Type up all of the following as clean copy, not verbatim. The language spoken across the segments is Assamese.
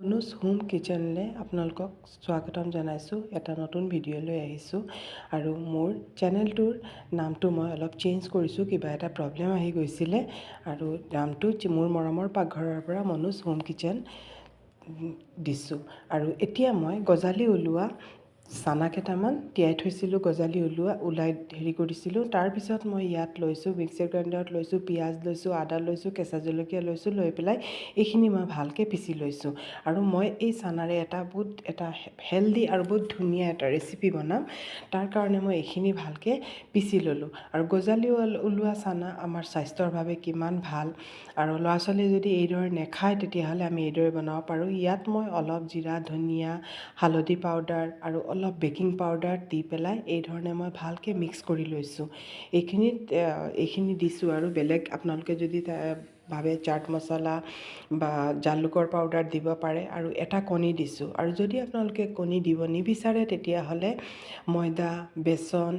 অনুজ হোম কিচেনলৈ আপোনালোকক স্বাগতম জনাইছোঁ। এটা নতুন ভিডিঅ' লৈ আহিছোঁ আৰু মোৰ চেনেলটোৰ নামটো মই অলপ চেঞ্জ কৰিছোঁ। কিবা এটা প্ৰব্লেম আহি গৈছিলে আৰু নামটো মোৰ মৰমৰ পাকঘৰৰ পৰা মনোজ হোম কিচেন দিছোঁ। আৰু এতিয়া মই গজালি ওলোৱা চানা কেইটামান তিয়াই থৈছিলোঁ, গজালি ওলাই কৰিছিলোঁ। তাৰপিছত মই ইয়াত লৈছোঁ, মিক্সাৰ গ্ৰাইণ্ডাৰত লৈছোঁ, পিঁয়াজ লৈছোঁ, আদা লৈছোঁ, কেঁচা জলকীয়া লৈছোঁ, লৈ পেলাই এইখিনি মই ভালকৈ পিচি লৈছোঁ। আৰু মই এই চানাৰে এটা হেল্ডি আৰু বহুত ধুনীয়া এটা ৰেচিপি বনাম। তাৰ কাৰণে মই এইখিনি ভালকৈ পিচি ল'লোঁ। আৰু গজালি ওলোৱা চানা আমাৰ স্বাস্থ্যৰ বাবে কিমান ভাল, আৰু ল'ৰা ছোৱালীয়ে যদি এইদৰে নেখায় তেতিয়াহ'লে আমি এইদৰে বনাব পাৰোঁ। ইয়াত মই অলপ জিৰা, ধনিয়া, হালধি পাউডাৰ আৰু অলপ বেকিং পাউডাৰ দি পেলাই এই ধৰণে মই ভালকৈ মিক্স কৰি লৈছোঁ। এইখিনি দিছোঁ। আৰু বেলেগ আপোনালোকে যদি ভাবে চাট মছলা বা জালুকৰ পাউডাৰ দিব পাৰে। আৰু এটা কণী দিছোঁ। আৰু যদি আপোনালোকে কণী দিব নিবিচাৰে তেতিয়াহ'লে ময়দা, বেচন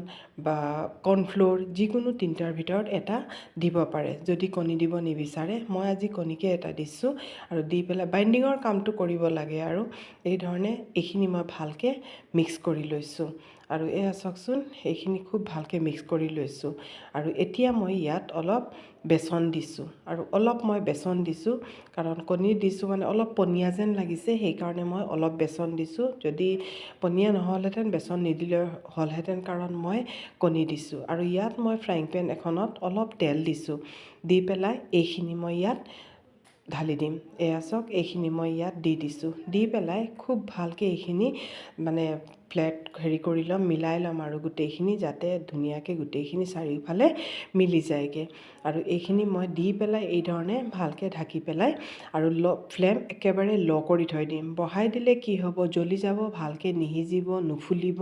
বা কৰ্ণফ্ল'ৰ যিকোনো তিনিটাৰ ভিতৰত এটা দিব পাৰে যদি কণী দিব নিবিচাৰে। মই আজি কণীকে এটা দিছোঁ আৰু দি পেলাই বাইণ্ডিঙৰ কামটো কৰিব লাগে। আৰু এই ধৰণে এইখিনি মই ভালকৈ মিক্স কৰি লৈছোঁ। আৰু এয়া চাওকচোন, এইখিনি খুব ভালকৈ মিক্স কৰি লৈছোঁ। আৰু এতিয়া মই ইয়াত অলপ বেচন দিছোঁ। আৰু অলপ মই বেচন দিছোঁ কাৰণ কণী দিছোঁ মানে অলপ পনীয়া যেন লাগিছে, সেইকাৰণে মই অলপ বেচন দিছোঁ। যদি পনীয়া নহ'লহেঁতেন বেচন নিদিলে হ'লহেঁতেন, কাৰণ মই কণী দিছোঁ। আৰু ইয়াত মই ফ্ৰাইং পেন এখনত অলপ তেল দিছোঁ, দি পেলাই এইখিনি মই ইয়াত ঢালি দিম। এয়া চাওক, এইখিনি মই ইয়াত দি দিছোঁ। দি পেলাই খুব ভালকৈ এইখিনি মানে ফ্লেট কৰি ল'ম, মিলাই ল'ম আৰু গোটেইখিনি যাতে ধুনীয়াকৈ গোটেইখিনি চাৰিওফালে মিলি যায়গৈ। আৰু এইখিনি মই দি পেলাই এই ধৰণে ভালকৈ ঢাকি পেলাই আৰু ফ্লেম একেবাৰে ল' কৰি থৈ দিম। বঢ়াই দিলে কি হ'ব, জ্বলি যাব, ভালকৈ নিসিজিব, নুফুলিব।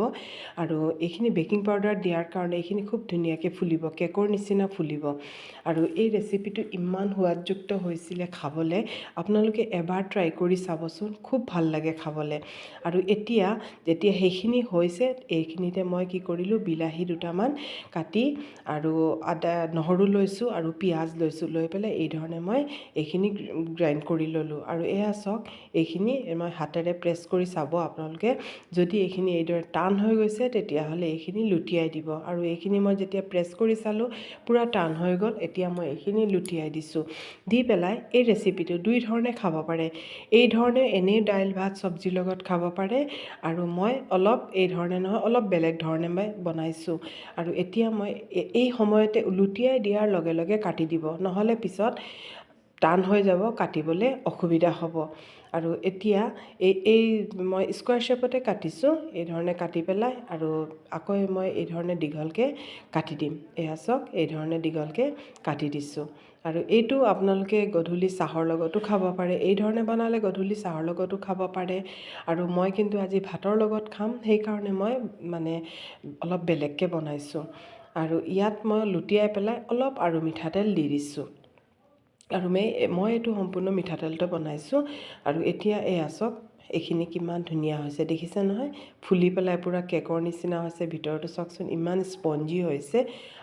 আৰু এইখিনি বেকিং পাউডাৰ দিয়াৰ কাৰণে এইখিনি খুব ধুনীয়াকৈ ফুলিব, কেকৰ নিচিনা ফুলিব। আৰু এই ৰেচিপিটো ইমান সোৱাদযুক্ত হৈছিলে খাবলৈ, আপোনালোকে এবাৰ ট্ৰাই কৰি চাবচোন, খুব ভাল লাগে খাবলৈ। আৰু এতিয়া যেতিয়া সেইখিনি হৈছে, এইখিনিতে মই কি কৰিলোঁ, বিলাহী দুটামান কাটি আৰু নহৰু লৈছোঁ আৰু পিঁয়াজ লৈছোঁ, লৈ পেলাই এই ধৰণে মই এইখিনি গ্ৰাইণ্ড কৰি ল'লোঁ। আৰু এয়া চাওক, এইখিনি মই হাতেৰে প্ৰেছ কৰি চাব আপোনালোকে। যদি এইখিনি এইদৰে টান হৈ গৈছে তেতিয়াহ'লে এইখিনি লুটিয়াই দিব। আৰু এইখিনি মই যেতিয়া প্ৰেছ কৰি চালোঁ পূৰা টান হৈ গ'ল, এতিয়া মই এইখিনি লুটিয়াই দিছোঁ। দি পেলাই এই ৰেচিপিটো দুই ধৰণে খাব পাৰে। এই ধৰণে এনেই দাইল ভাত চব্জিৰ লগত খাব পাৰে, আৰু মই অলপ এই ধৰণে নহয়, অলপ বেলেগ ধৰণে মই বনাইছোঁ। আৰু এতিয়া মই এই সময়তে লুটিয়াই দিয়াৰ লগে লগে কাটি দিব, নহ'লে পিছত টান হৈ যাব, কাটিবলৈ অসুবিধা হ'ব। আৰু এতিয়া এই মই স্কুৱাৰ শ্বেপতে কাটিছোঁ, এই ধৰণে কাটি পেলাই আৰু আকৌ মই এই ধৰণে দীঘলকৈ কাটি দিম। এয়া চাওক, এই ধৰণে দীঘলকৈ কাটি দিছোঁ। আৰু এইটো আপোনালোকে গধূলি চাহৰ লগতো খাব পাৰে। এই ধৰণে বনালে গধূলি চাহৰ লগতো খাব পাৰে। আৰু মই কিন্তু আজি ভাতৰ লগত খাম, সেইকাৰণে মই মানে অলপ বেলেগকৈ বনাইছোঁ। আৰু ইয়াত মই লুটিয়াই পেলাই অলপ আৰু মিঠাতেল দি দিছোঁ। আৰু মই এইটো সম্পূৰ্ণ মিঠাতেলতে বনাইছোঁ। আৰু এতিয়া এয়া চাওক, এইখিনি কিমান ধুনীয়া হৈছে দেখিছে নহয়, ফুলি পেলাই পূৰা কেকৰ নিচিনা হৈছে। ভিতৰতো চাওকচোন ইমান স্পঞ্জি হৈছে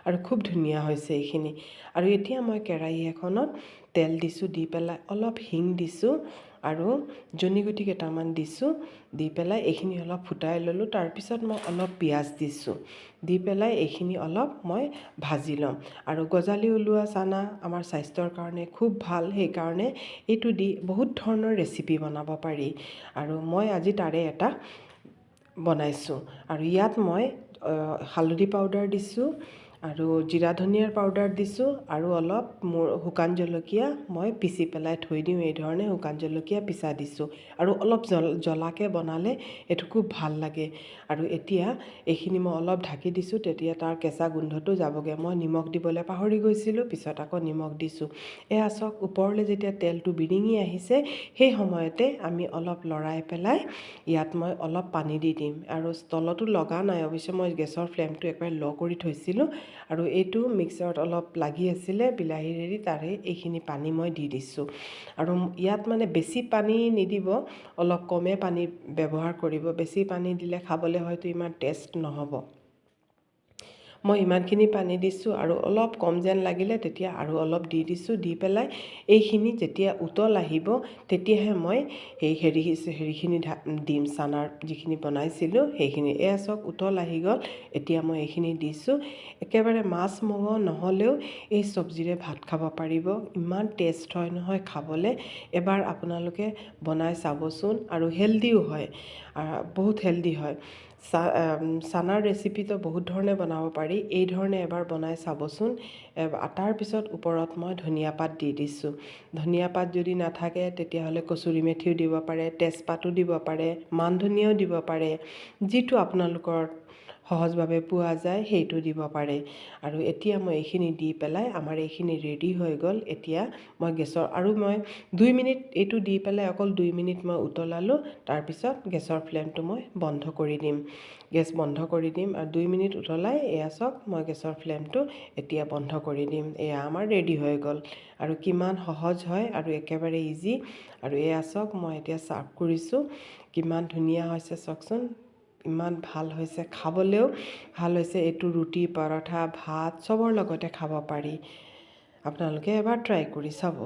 আৰু খুব ধুনীয়া হৈছে এইখিনি। আৰু এতিয়া মই কেৰাহী এখনত তেল দিছোঁ, দি পেলাই অলপ হিং দিছোঁ আৰু জনিগুটি কেইটামান দিছোঁ, দি পেলাই এইখিনি অলপ ফুটাই ল'লোঁ। তাৰপিছত মই অলপ পিঁয়াজ দিছোঁ, দি পেলাই এইখিনি অলপ মই ভাজি ল'ম। আৰু গজালি ওলোৱা চানা আমাৰ স্বাস্থ্যৰ কাৰণে খুব ভাল, সেইকাৰণে এইটো দি বহুত ধৰণৰ ৰেচিপি বনাব পাৰি। আৰু মই আজি তাৰে এটা বনাইছোঁ। আৰু ইয়াত মই হালধি পাউডাৰ দিছোঁ আৰু জিৰা ধনিয়াৰ পাউডাৰ দিছোঁ, আৰু অলপ শুকান জলকীয়া মই পিচি পেলাই থৈ দিওঁ, এই ধৰণে শুকান জলকীয়া পিচা দিছোঁ। আৰু অলপ জ্বলাকৈ বনালে এইটো খুব ভাল লাগে। আৰু এতিয়া এইখিনি মই অলপ ঢাকি দিছোঁ, তেতিয়া তাৰ কেঁচা গোন্ধটো যাবগৈ। মই নিমখ দিবলৈ পাহৰি গৈছিলোঁ, পিছত আকৌ নিমখ দিছোঁ। এয়া চাওক, ওপৰলৈ যেতিয়া তেলটো বিৰিঙি আহিছে, সেই সময়তে আমি অলপ লৰাই পেলাই ইয়াত মই অলপ পানী দি দিম। আৰু তলতো লগা নাই অৱশ্যে, মই গেছৰ ফ্লেমটো একেবাৰে ল' কৰি থৈছিলোঁ। আৰু এইটো মিক্সাৰত অলপ লাগি আছিলে বিলাহীৰেদি, তাৰে এইখিনি পানী মই দি দিছোঁ। আৰু ইয়াত মানে বেছি পানী নিদিব, অলপ কমে পানী ব্যৱহাৰ কৰিব। বেছি পানী দিলে খাবলৈ হয়তো ইমান টেষ্ট নহ'ব। মই ইমানখিনি পানী দিছোঁ আৰু অলপ কম যেন লাগিলে তেতিয়া আৰু অলপ দি দিছোঁ। দি পেলাই এইখিনি যেতিয়া উতল আহিব তেতিয়াহে মই হেৰিখিনি দিম, চানাৰ যিখিনি বনাইছিলোঁ সেইখিনি। এয়া চাওক উতল আহি গ'ল, এতিয়া মই এইখিনি দিছোঁ। একেবাৰে মাছ মঙহ নহ'লেও এই চব্জিৰে ভাত খাব পাৰিব, ইমান টেষ্ট হয় নহয় খাবলৈ। এবাৰ আপোনালোকে বনাই চাবচোন, আৰু হেল্ডিও হয়, বহুত হেল্ডি হয়। চানাৰ ৰেচিপিটো বহুত ধৰণে বনাব পাৰি, এই ধৰণে এবাৰ বনাই চাবচোন। তাৰপিছত ওপৰত মই ধনিয়া পাত দি দিছোঁ। ধনিয়া পাত যদি নাথাকে তেতিয়াহ'লে কচুৰি মেথিও দিব পাৰে, তেজপাতো দিব পাৰে, মান ধনিয়াও দিব পাৰে, যিটো আপোনালোকৰ সহজভাৱে পোৱা যায় সেইটো দিব পাৰে। আৰু এতিয়া মই এইখিনি দি পেলাই আমাৰ এইখিনি ৰেডি হৈ গ'ল। এতিয়া মই মই 2 মিনিট এইটো দি পেলাই অকল 2 মিনিট মই উতলালোঁ। তাৰপিছত গেছৰ ফ্লেমটো মই বন্ধ কৰি দিম, গেছ বন্ধ কৰি দিম। আৰু 2 মিনিট উতলাই এয়া চাওক মই গেছৰ ফ্লেমটো এতিয়া বন্ধ কৰি দিম। এয়া আমাৰ ৰেডি হৈ গ'ল, আৰু কিমান সহজ হয় আৰু একেবাৰে ইজি। আৰু এয়া চাওক মই এতিয়া ছাৰ্ভ কৰিছোঁ, কিমান ধুনীয়া হৈছে চাওকচোন, ইমান ভাল হৈছে, খাবলৈও ভাল হৈছে। এইটো ৰুটি, পৰঠা, ভাত চবৰ লগতে খাব পাৰি। আপোনালোকে এবাৰ ট্ৰাই কৰি চাব।